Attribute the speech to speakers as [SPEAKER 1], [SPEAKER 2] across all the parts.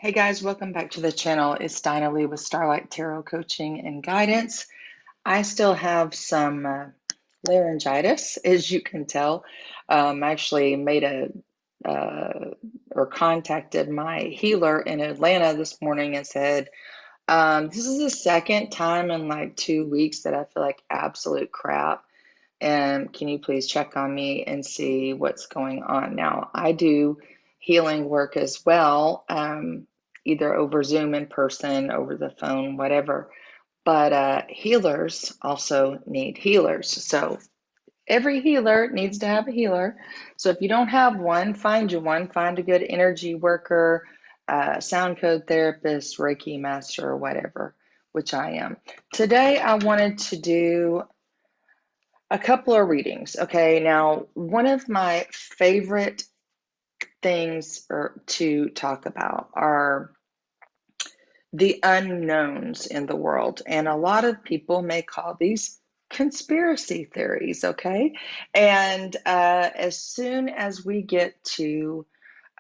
[SPEAKER 1] Hey guys, welcome back to the channel. It's Dinah Lee with Starlight Tarot Coaching and Guidance. I still have some laryngitis, as you can tell. I actually made or contacted my healer in Atlanta this morning and said, this is the second time in like 2 weeks that I feel like absolute crap. And can you please check on me and see what's going on? Now, I do healing work as well, either over Zoom, in person, over the phone, whatever. But healers also need healers. So every healer needs to have a healer. So if you don't have one, find you one. Find a good energy worker, sound code therapist, Reiki master, or whatever, which I am. Today, I wanted to do a couple of readings. Okay, now one of my favorite things to talk about are the unknowns in the world. And a lot of people may call these conspiracy theories, okay? And as soon as we get to,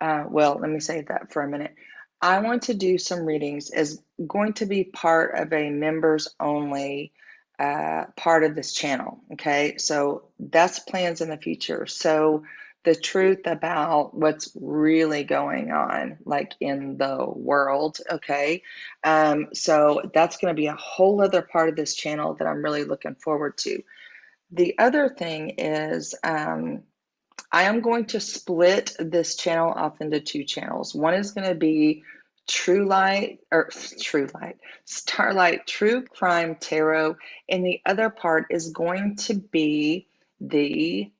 [SPEAKER 1] well, let me say that for a minute. I want to do some readings as going to be part of a members only part of this channel, okay? So that's plans in the future. So the truth about what's really going on, like in the world, okay? So that's going to be a whole other part of this channel that I'm really looking forward to. The other thing is, I am going to split this channel off into two channels. One is going to be Starlight True Crime Tarot, and the other part is going to be the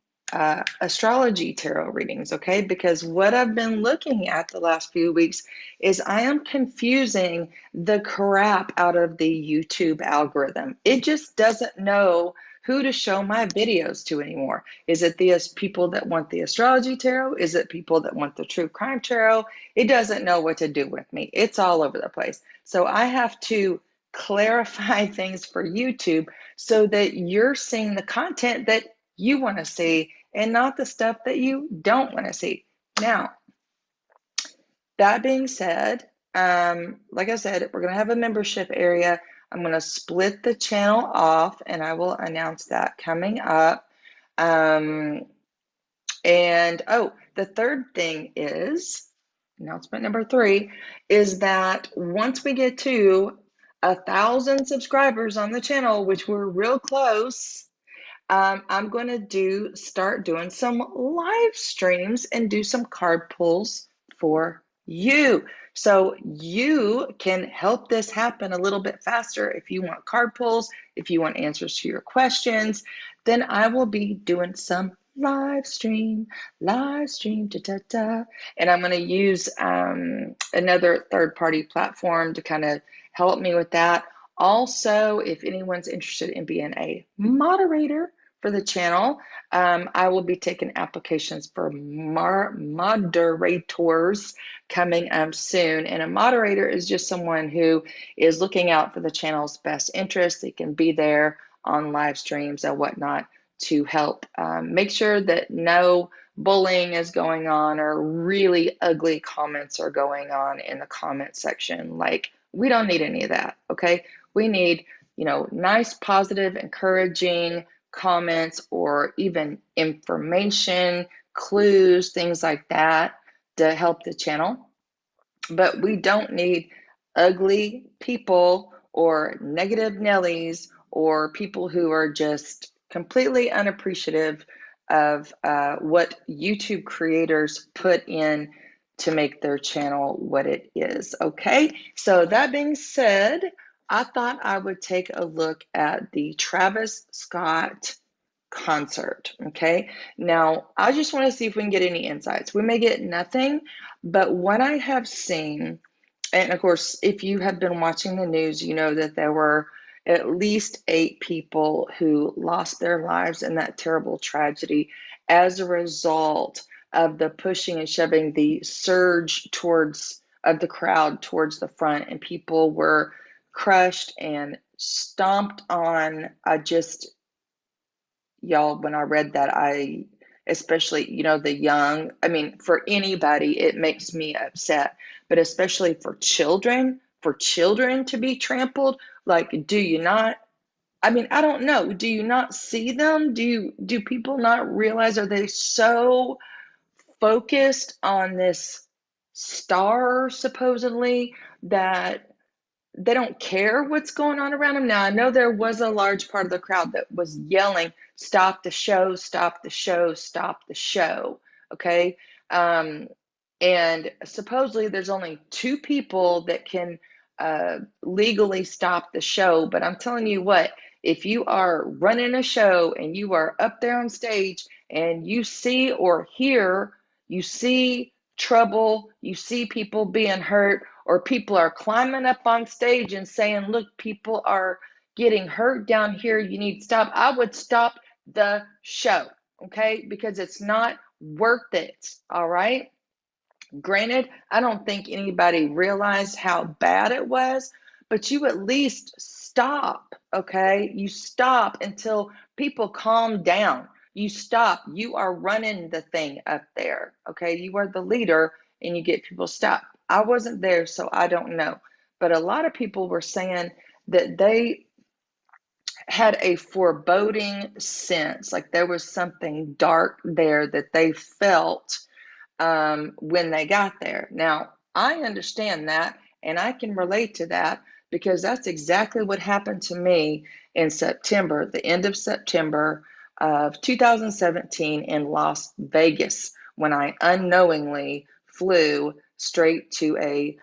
[SPEAKER 1] astrology tarot readings, okay? Because what I've been looking at the last few weeks is I am confusing the crap out of the YouTube algorithm. It just doesn't know who to show my videos to anymore. Is it the people that want the astrology tarot? Is it people that want the true crime tarot? It doesn't know what to do with me. It's all over the place. So I have to clarify things for YouTube so that you're seeing the content that you want to see and not the stuff that you don't want to see. Now, that being said, like I said, we're going to have a membership area. I'm going to split the channel off, and I will announce that coming up. And the third thing is, announcement number 3, is that once we get to 1,000 subscribers on the channel, which we're real close, I'm going to start doing some live streams and do some card pulls for you. So you can help this happen a little bit faster. If you want card pulls, if you want answers to your questions, then I will be doing some live stream, da da da. And I'm going to use another third-party platform to kind of help me with that. Also, if anyone's interested in being a moderator for the channel, I will be taking applications for moderators coming up soon. And a moderator is just someone who is looking out for the channel's best interest. They can be there on live streams and whatnot to help make sure that no bullying is going on or really ugly comments are going on in the comment section. Like, we don't need any of that, okay? We need, nice, positive, encouraging comments or even information, clues, things like that to help the channel. But we don't need ugly people or negative Nellies or people who are just completely unappreciative of what YouTube creators put in to make their channel what it is. Okay, so that being said, I thought I would take a look at the Travis Scott concert. Okay, now I just want to see if we can get any insights. We may get nothing, but what I have seen, and of course, if you have been watching the news, you know that there were at least 8 people who lost their lives in that terrible tragedy as a result of the pushing and shoving, the surge of the crowd towards the front, and people were crushed and stomped on. Y'all, when I read that, especially, you know, the young. I mean, for anybody, it makes me upset, but especially for children to be trampled, like, do you not? I mean, I don't know. Do you not see them? Do people not realize, are they so focused on this star supposedly that they don't care what's going on around them? Now, I know there was a large part of the crowd that was yelling, stop the show, stop the show, stop the show. Okay. Um, and supposedly there's only two people that can legally stop the show. But I'm telling you what, if you are running a show and you are up there on stage and you see or hear, you see trouble, you see people being hurt, or people are climbing up on stage and saying, look, people are getting hurt down here, you need to stop, I would stop the show, okay? Because it's not worth it, all right? Granted, I don't think anybody realized how bad it was, but you at least stop, okay? You stop until people calm down. You stop. You are running the thing up there, okay? You are the leader and you get people stop. I wasn't there, so I don't know. But a lot of people were saying that they had a foreboding sense, like there was something dark there that they felt when they got there. Now, I understand that and I can relate to that because that's exactly what happened to me in September, the end of September of 2017 in Las Vegas, when I unknowingly flew straight to a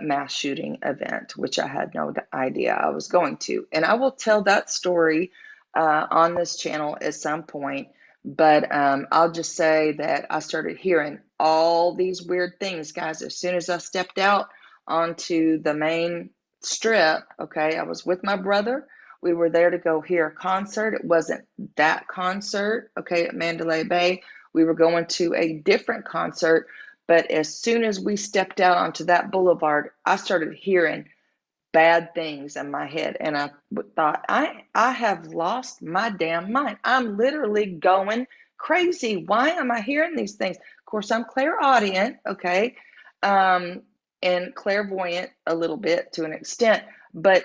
[SPEAKER 1] mass shooting event, which I had no idea I was going to. And I will tell that story on this channel at some point. But I'll just say that I started hearing all these weird things, guys, as soon as I stepped out onto the main strip. Okay, I was with my brother. We were there to go hear a concert. It wasn't that concert, okay, at Mandalay Bay. We were going to a different concert. But as soon as we stepped out onto that boulevard, I started hearing bad things in my head, and I thought, I have lost my damn mind. I'm literally going crazy. Why am I hearing these things? Of course, I'm clairaudient, okay, and clairvoyant a little bit to an extent, but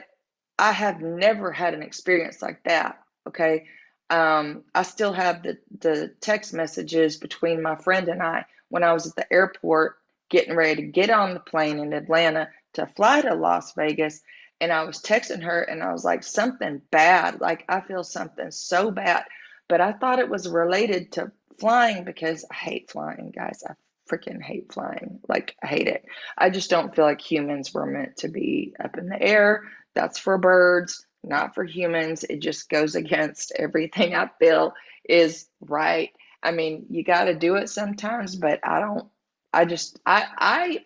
[SPEAKER 1] I have never had an experience like that, okay. I still have the text messages between my friend and I when I was at the airport getting ready to get on the plane in Atlanta to fly to Las Vegas. And I was texting her and I was like, something bad. Like, I feel something so bad. But I thought it was related to flying because I hate flying, guys. I freaking hate flying. Like, I hate it. I just don't feel like humans were meant to be up in the air. That's for birds, not for humans. It just goes against everything I feel is right. I mean, you got to do it sometimes, but I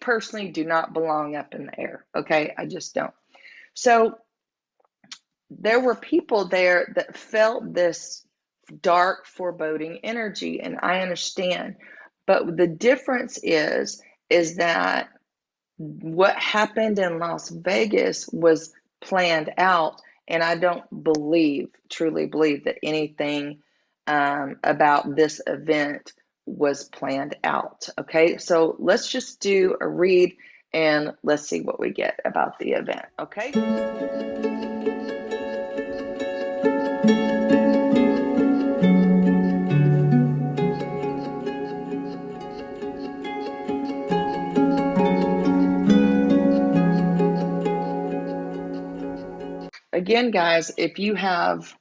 [SPEAKER 1] personally do not belong up in the air. Okay. I just don't. So there were people there that felt this dark, foreboding energy, and I understand. But the difference is that what happened in Las Vegas was planned out, and I don't truly believe that anything about this event was planned out. Okay, so let's just do a read and let's see what we get about the event. Okay. Again, guys, if you have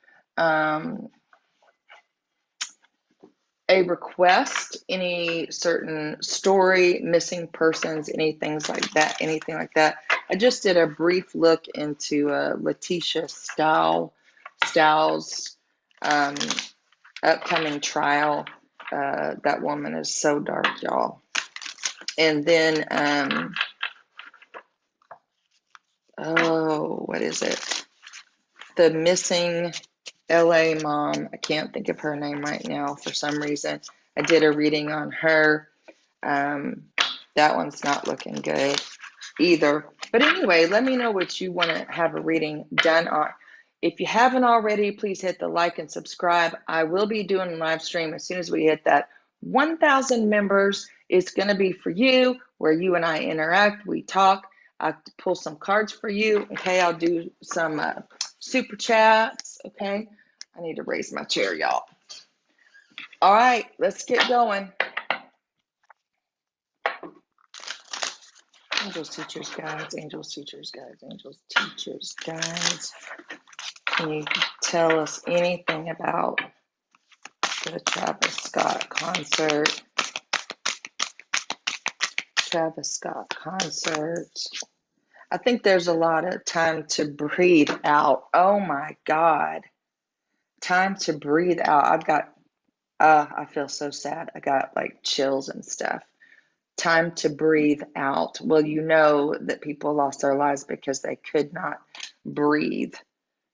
[SPEAKER 1] a request, any certain story, missing persons, anything like that. I just did a brief look into Letitia Stowell's upcoming trial. That woman is so dark, y'all. And then, what is it? The missing LA mom. I can't think of her name right now for some reason. I did a reading on her. That one's not looking good either. But anyway, let me know what you want to have a reading done on. If you haven't already, please hit the like and subscribe. I will be doing a live stream as soon as we hit that 1,000 members is going to be for you, where you and I interact, we talk. I pull some cards for you. Okay, I'll do some super chats. Okay, I need to raise my chair, y'all. All right, let's get going. Angels, teachers, guides, angels, teachers, guides, angels, teachers, guides. Can you tell us anything about the Travis Scott concert? Travis Scott concert. I think there's a lot of time to breathe out. Oh my God. Time to breathe out. I've got, I feel so sad. I got like chills and stuff. Time to breathe out. Well, you know that people lost their lives because they could not breathe.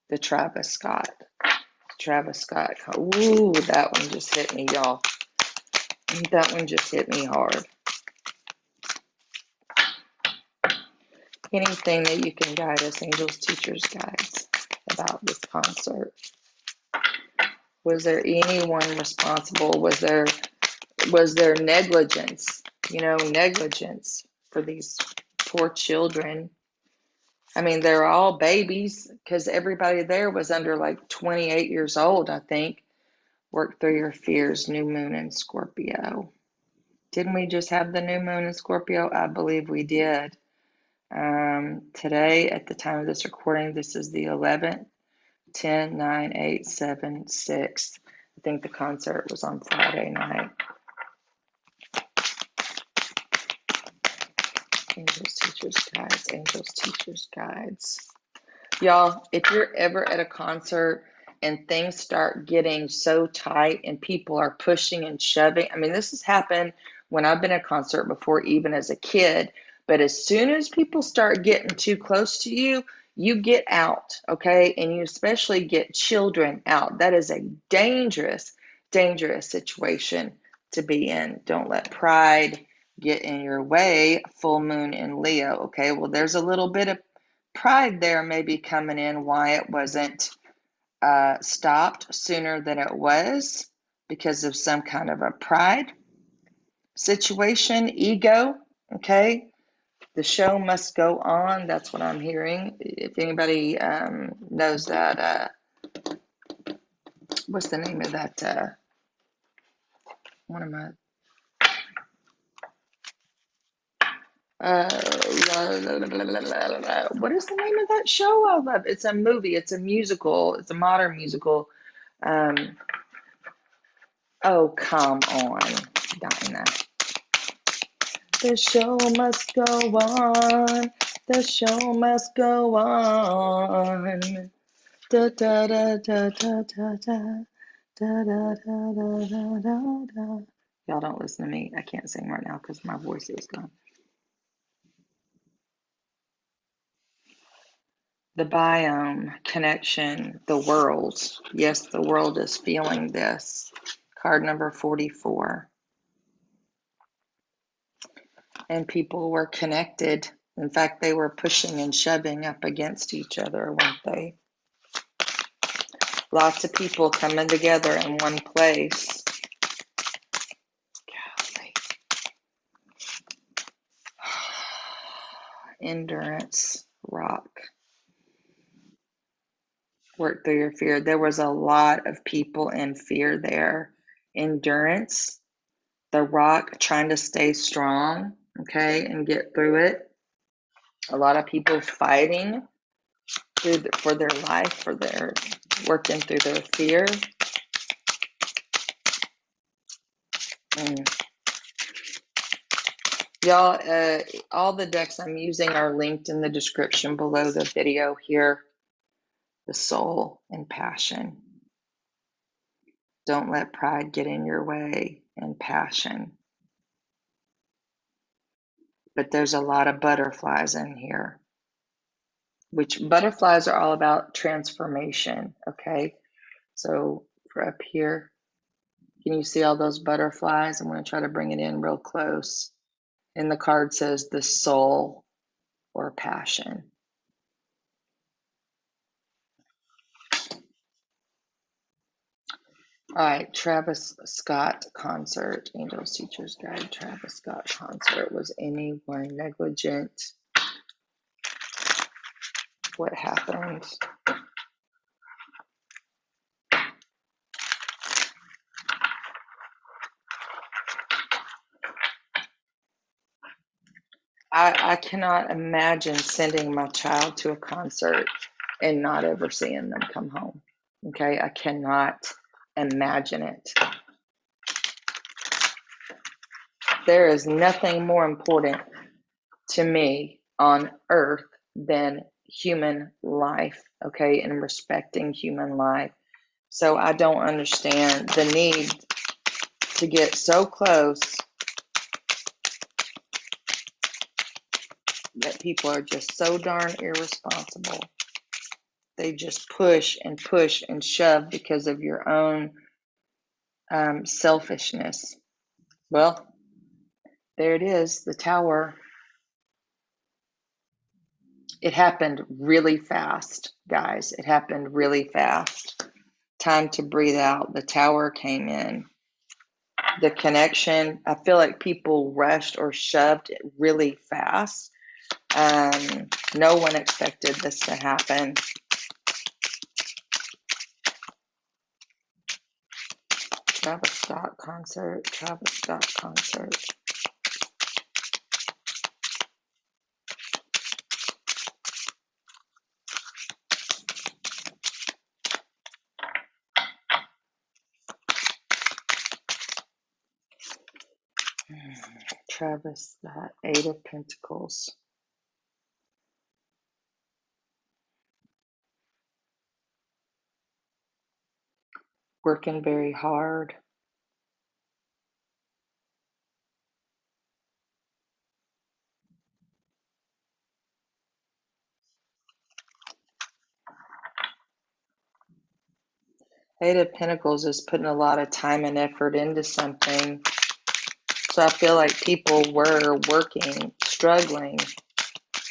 [SPEAKER 1] The Travis Scott. Ooh, that one just hit me, y'all. That one just hit me hard. Anything that you can guide us, angels, teachers, guides, about this concert? Was there anyone responsible? Was there negligence? Negligence for these poor children. I mean, they're all babies because everybody there was under like 28 years old, I think. Work through your fears, new moon in Scorpio. Didn't we just have the new moon in Scorpio? I believe we did. Today, at the time of this recording, this is the 11th, 10, 9, 8, 7, 6. I think the concert was on Friday night. Angels, teachers, guides, angels, teachers, guides. Y'all, if you're ever at a concert and things start getting so tight and people are pushing and shoving, I mean, this has happened when I've been at a concert before, even as a kid. But as soon as people start getting too close to you, you get out, okay? And you especially get children out. That is a dangerous, dangerous situation to be in. Don't let pride get in your way. Full moon in Leo, okay? Well, there's a little bit of pride there maybe coming in why it wasn't stopped sooner than it was, because of some kind of a pride situation, ego, okay? The show must go on. That's what I'm hearing. If anybody knows that, what's the name of that? What am I? What is the name of that show I love? It's a movie. It's a musical. It's a modern musical. Oh, come on, Dinah. The show must go on. The show must go on. Da da da da da da da. Da, da, da, da, da, da, da. Y'all don't listen to me. I can't sing right now because my voice is gone. The biome, connection, the world. Yes, the world is feeling this. Card number 44. And people were connected. In fact, they were pushing and shoving up against each other, weren't they? Lots of people coming together in one place. Golly. Endurance, rock. Work through your fear. There was a lot of people in fear there. Endurance, the rock, trying to stay strong, okay, and get through it. A lot of people fighting for their life, for their working through their fear. Y'all, all the decks I'm using are linked in the description below the video here. The soul and passion. Don't let pride get in your way, and passion. But there's a lot of butterflies in here, which butterflies are all about transformation, okay? So for up here, can you see all those butterflies? I'm going to try to bring it in real close. And the card says the soul or passion. All right, Travis Scott concert. Angels Teacher's Guide. Travis Scott concert. Was anyone negligent? What happened? I cannot imagine sending my child to a concert and not ever seeing them come home. Okay, I cannot imagine it. There is nothing more important to me on earth than human life, okay, and respecting human life. So I don't understand the need to get so close that people are just so darn irresponsible. They just push and shove because of your own selfishness. Well, there it is, the tower. It happened really fast, guys. It happened really fast. Time to breathe out. The tower came in. The connection, I feel like people rushed or shoved it really fast. No one expected this to happen. Travis Scott concert, Travis Scott concert. Travis Scott, Eight of Pentacles. Working very hard. Eight of Pentacles is putting a lot of time and effort into something. So I feel like people were working, struggling,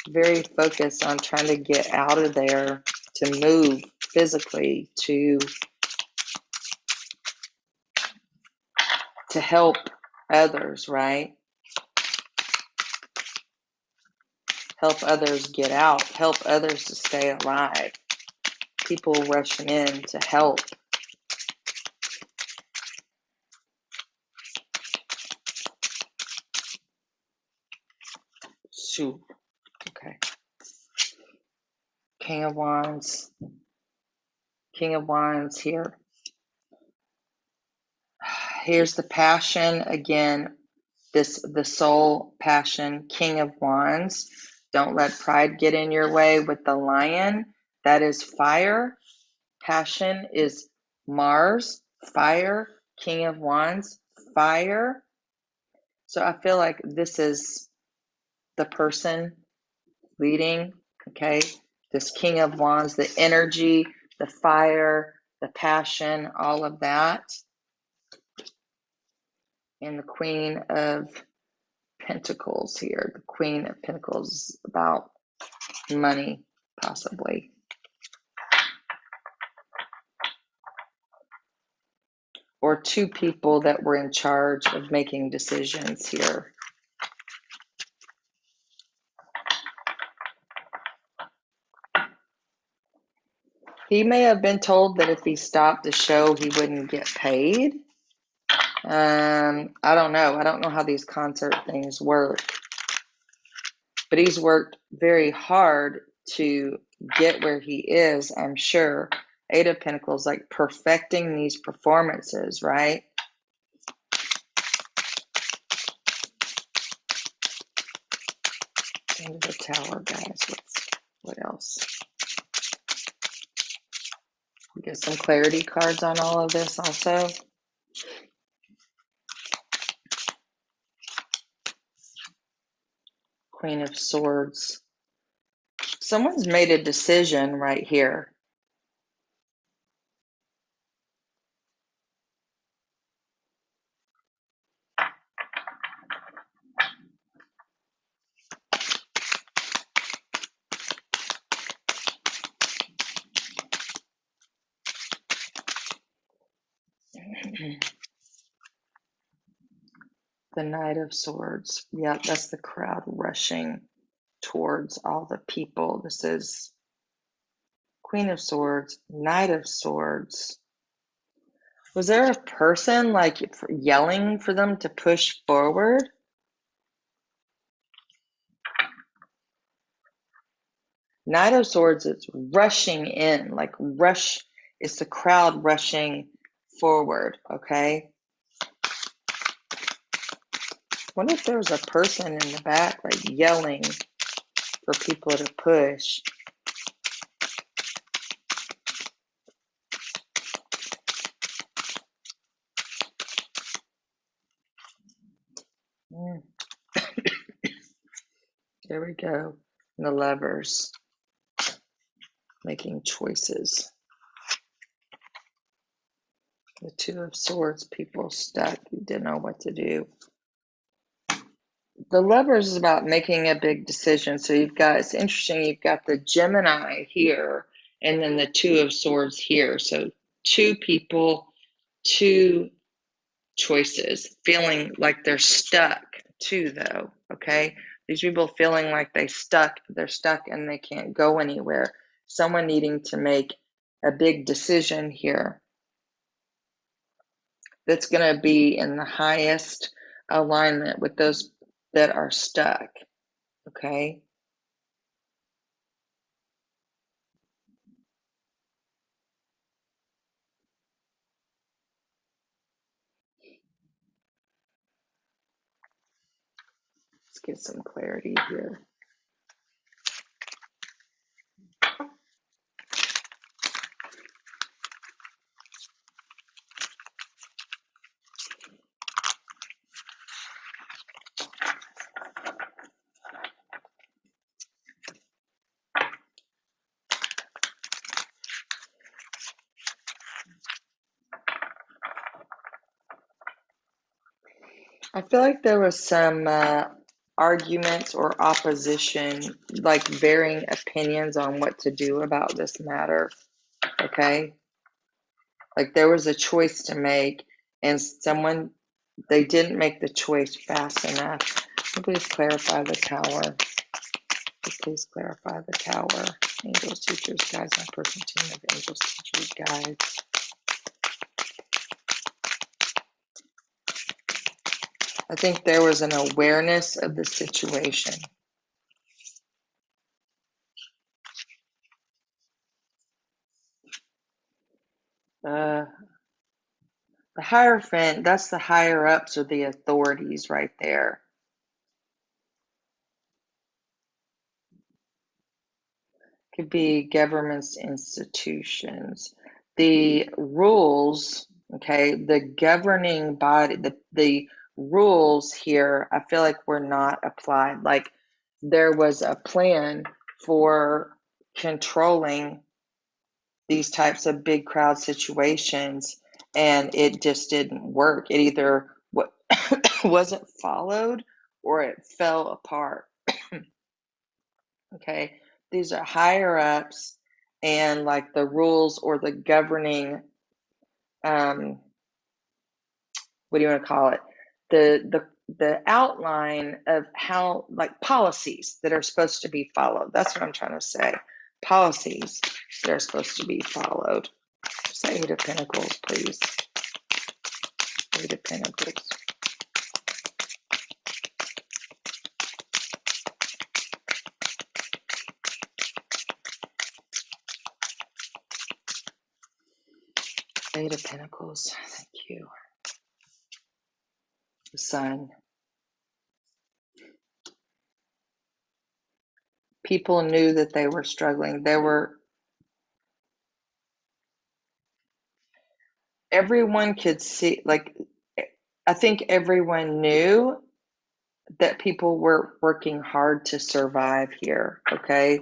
[SPEAKER 1] very focused on trying to get out of there, to move physically, to help others, right? Help others get out, help others to stay alive. People rushing in to help. Shoot. Okay. King of Wands. King of Wands here. Here's the passion again. The soul passion. King of Wands. Don't let pride get in your way with the lion. That is fire. Passion is Mars. Fire. King of Wands. Fire. So I feel like this is the person leading, okay? This King of Wands, the energy, the fire, the passion, all of that. And the Queen of Pentacles here. The Queen of Pentacles is about money, possibly. Or two people that were in charge of making decisions here. He may have been told that if he stopped the show, he wouldn't get paid. I don't know. I don't know how these concert things work. But he's worked very hard to get where he is, I'm sure. Eight of Pentacles, like perfecting these performances, right? End of the Tower, guys. What else? We get some clarity cards on all of this also. Queen of Swords. Someone's made a decision right here. The Knight of Swords. Yeah, that's the crowd rushing towards all the people. This is Queen of Swords, Knight of Swords. Was there a person like yelling for them to push forward? Knight of Swords is rushing in, like rush, it's the crowd rushing forward, okay? What if there was a person in the back like yelling for people to push? There we go. And the Lovers making choices. The Two of Swords, people stuck, you didn't know what to do. The Lovers is about making a big decision. So you've got, it's interesting, you've got the Gemini here and then the Two of Swords here. So two people, two choices, feeling like they're stuck too, though, okay? These people feeling like they're stuck and they can't go anywhere. Someone needing to make a big decision here that's going to be in the highest alignment with those that are stuck, okay? Let's get some clarity here. I feel like there was some arguments or opposition, like varying opinions on what to do about this matter, okay? Like there was a choice to make and someone, they didn't make the choice fast enough. Please clarify the Tower. Please clarify the Tower. Angels, teachers, guides, my personal team of angels, teachers, guides. I think there was an awareness of the situation. The Hierophant, that's the higher ups or the authorities right there. Could be governments, institutions. The rules, okay, the governing body, the rules here, I feel like were not applied. Like there was a plan for controlling these types of big crowd situations and it just didn't work. It either wasn't followed or it fell apart. Okay, these are higher ups and like the rules or the governing, what do you want to call it? The outline of how, like policies that are supposed to be followed. That's what I'm trying to say. Policies that are supposed to be followed. Say Eight of Pentacles, please. Eight of Pentacles. Eight of Pentacles. Thank you. The Sun. People knew that they were struggling. Everyone could see, like, I think everyone knew that people were working hard to survive here, okay?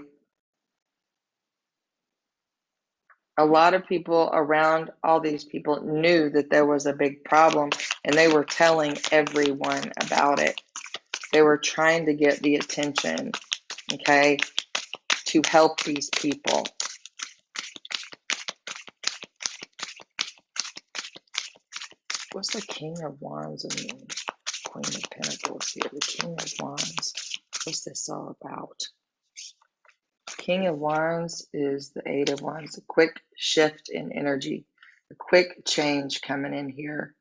[SPEAKER 1] A lot of people around all these people knew that there was a big problem and they were telling everyone about it. They were trying to get the attention, okay, to help these people. What's the King of Wands and the Queen of Pentacles here? The King of Wands. What's this all about? King of Wands is the Eight of Wands. A quick shift in energy. A quick change coming in here.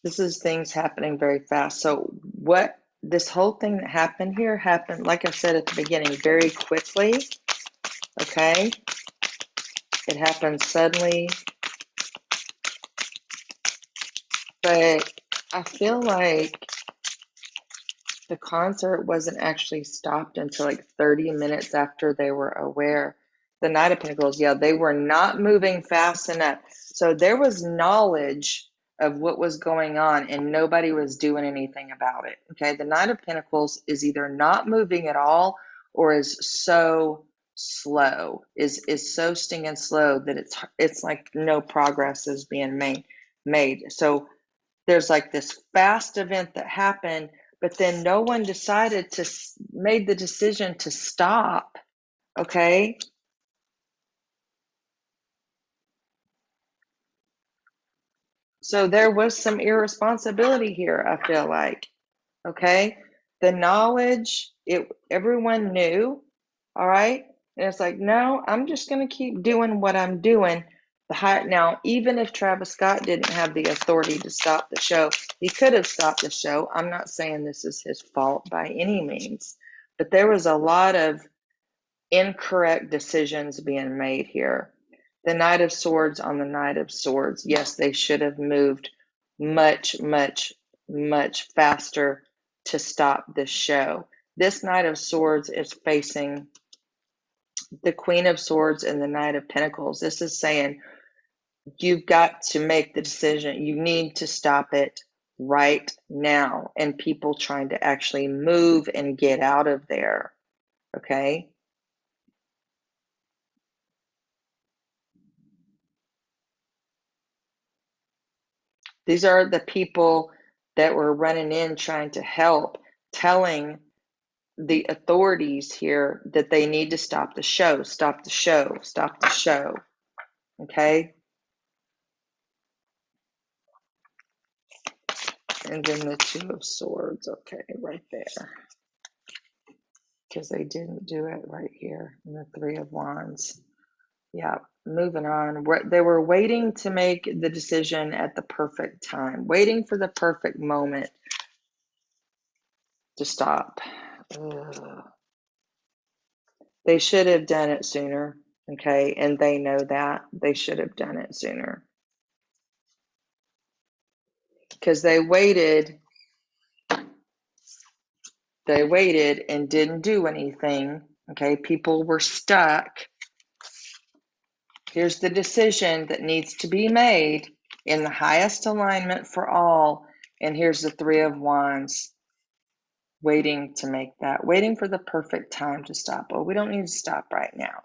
[SPEAKER 1] This is things happening very fast. So what this whole thing that happened here happened, like I said at the beginning, very quickly. Okay. It happened suddenly. But I feel like the concert wasn't actually stopped until like 30 minutes after they were aware. The Knight of Pentacles, yeah, they were not moving fast enough. So there was knowledge of what was going on and nobody was doing anything about it. Okay, the Knight of Pentacles is either not moving at all or is so slow, is so stinging slow that it's like no progress is being made. So there's like this fast event that happened, but then no one decided to made the decision to stop. Okay. So there was some irresponsibility here, I feel like. Okay. The knowledge, everyone knew. All right. And it's like, no, I'm just going to keep doing what I'm doing. Now, even if Travis Scott didn't have the authority to stop the show, he could have stopped the show. I'm not saying this is his fault by any means, but there was a lot of incorrect decisions being made here. The Knight of Swords on the Knight of Swords. Yes, they should have moved much, much, much faster to stop this show. This Knight of Swords is facing the Queen of Swords and the Knight of Pentacles. This is saying you've got to make the decision. You need to stop it right now. And people trying to actually move and get out of there. Okay. These are the people that were running in trying to help, telling the authorities here that they need to stop the show, stop the show, stop the show. Okay. And then the Two of Swords. Okay, right there. Because they didn't do it right here. And the Three of Wands. Yeah, moving on. They were waiting to make the decision at the perfect time, waiting for the perfect moment to stop. Ugh. They should have done it sooner, okay? And they know that. They should have done it sooner. Because they waited and didn't do anything, okay? People were stuck. Here's the decision that needs to be made in the highest alignment for all. And here's the Three of Wands. Waiting to make that, waiting for the perfect time to stop. Oh, we don't need to stop right now.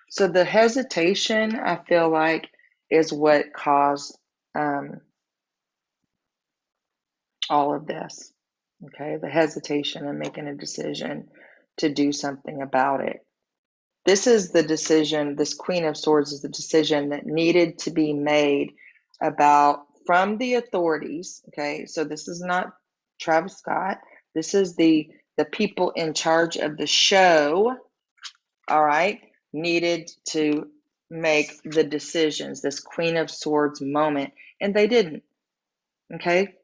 [SPEAKER 1] So the hesitation, I feel like, is what caused all of this. Okay, the hesitation and making a decision to do something about it. This is the decision, this Queen of Swords is the decision that needed to be made from the authorities. Okay, so this is not Travis Scott. This is the people in charge of the show, all right, needed to make the decisions, this Queen of Swords moment, and they didn't, okay?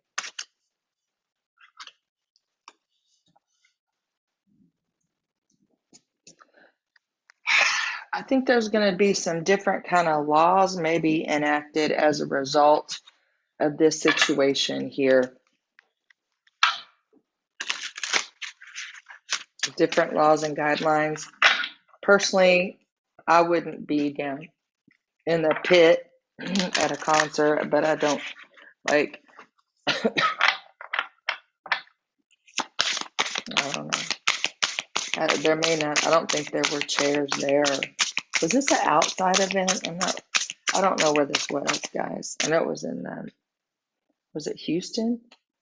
[SPEAKER 1] I think there's going to be some different kind of laws maybe enacted as a result of this situation here. Different laws and guidelines. Personally, I wouldn't be down in the pit at a concert, but I don't like, I don't know. There may not, I don't think there were chairs there. Was this an outside event? I don't know where this was, guys. I know it was in Was it Houston?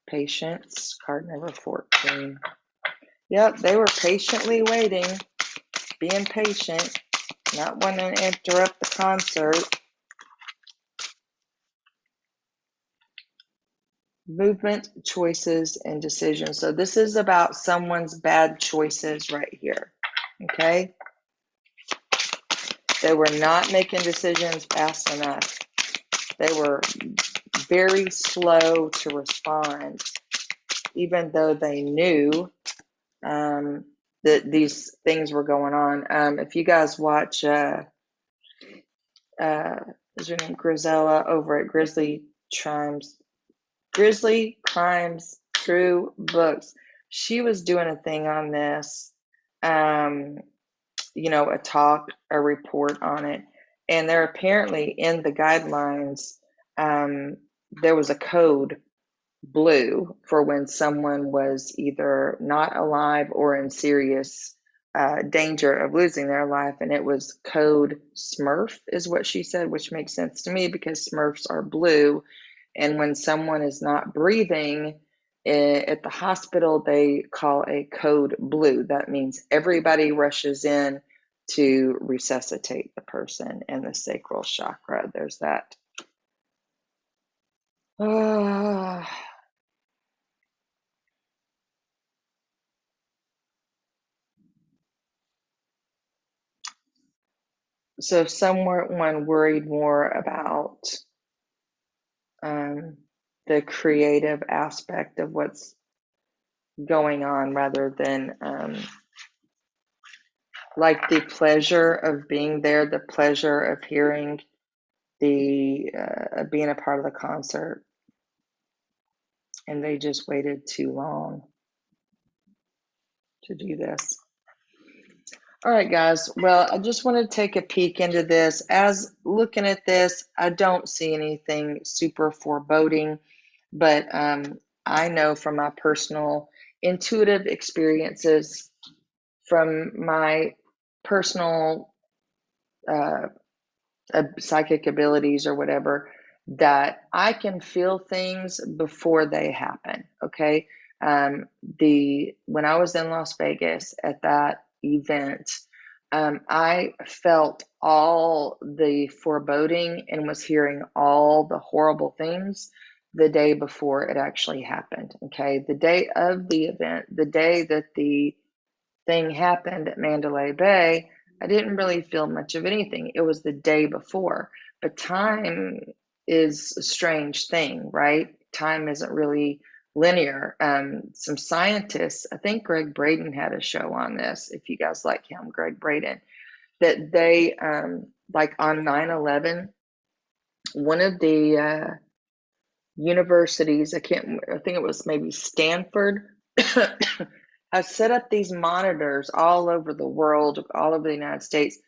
[SPEAKER 1] Patience, card number 14. Yep, they were patiently waiting, being patient, not wanting to interrupt the concert. Movement, choices, and decisions. So this is about someone's bad choices right here, okay? They were not making decisions fast enough. They were very slow to respond, even though they knew that these things were going on. If you guys watch, is her name Grisella over at Grizzly Crimes True Books, she was doing a thing on this, a talk, a report on it. And there apparently in the guidelines, there was a code blue for when someone was either not alive or in serious danger of losing their life. And it was code Smurf is what she said, which makes sense to me because Smurfs are blue. And when someone is not breathing at the hospital, they call a code blue. That means everybody rushes in to resuscitate the person in the sacral chakra. There's that. So if someone worried more about the creative aspect of what's going on rather than like the pleasure of being there, the pleasure of hearing the being a part of the concert, and they just waited too long to do this. All right, guys. Well, I just want to take a peek into this. As looking at this, I don't see anything super foreboding, but I know from my personal intuitive experiences, from my personal psychic abilities or whatever, that I can feel things before they happen. Okay. When I was in Las Vegas at that event, I felt all the foreboding and was hearing all the horrible things the day before it actually happened. Okay. The day of the event, the day that the thing happened at Mandalay Bay, I didn't really feel much of anything. It was the day before. But time is a strange thing, right? Time isn't really linear. Some scientists, I think Greg Braden had a show on this, if you guys like him, Greg Braden, that they, like on 9/11, one of the universities, I think it was maybe Stanford, has set up these monitors all over the world, all over the United States,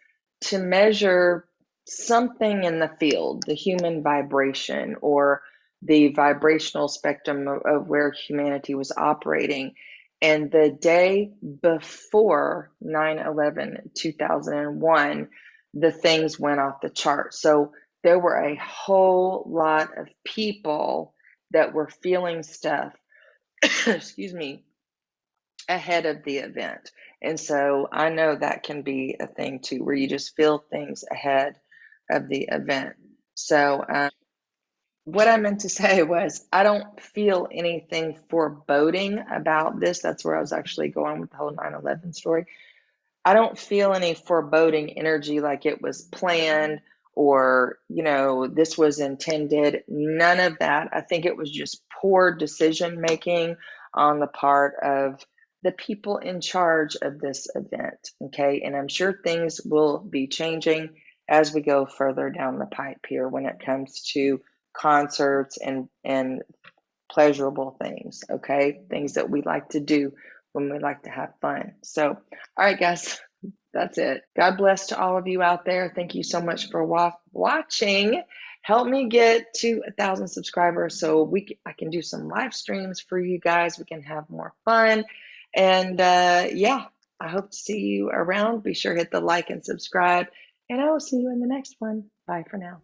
[SPEAKER 1] to measure something in the field, the human vibration or the vibrational spectrum of where humanity was operating. And the day before 9/11, 2001, the things went off the chart. So there were a whole lot of people that were feeling stuff, excuse me, ahead of the event. And so I know that can be a thing too, where you just feel things ahead of the event. So what I meant to say was I don't feel anything foreboding about this. That's where I was actually going with the whole 9/11 story. I don't feel any foreboding energy like it was planned or, this was intended. None of that. I think it was just poor decision making on the part of the people in charge of this event. Okay. And I'm sure things will be changing as we go further down the pipe here when it comes to concerts and pleasurable things. Okay. Things that we like to do when we like to have fun. So, all right, guys, that's it. God bless to all of you out there. Thank you so much for watching. Help me get to 1,000 subscribers so I can do some live streams for you guys. We can have more fun. And yeah, I hope to see you around. Be sure to hit the like and subscribe. And I will see you in the next one. Bye for now.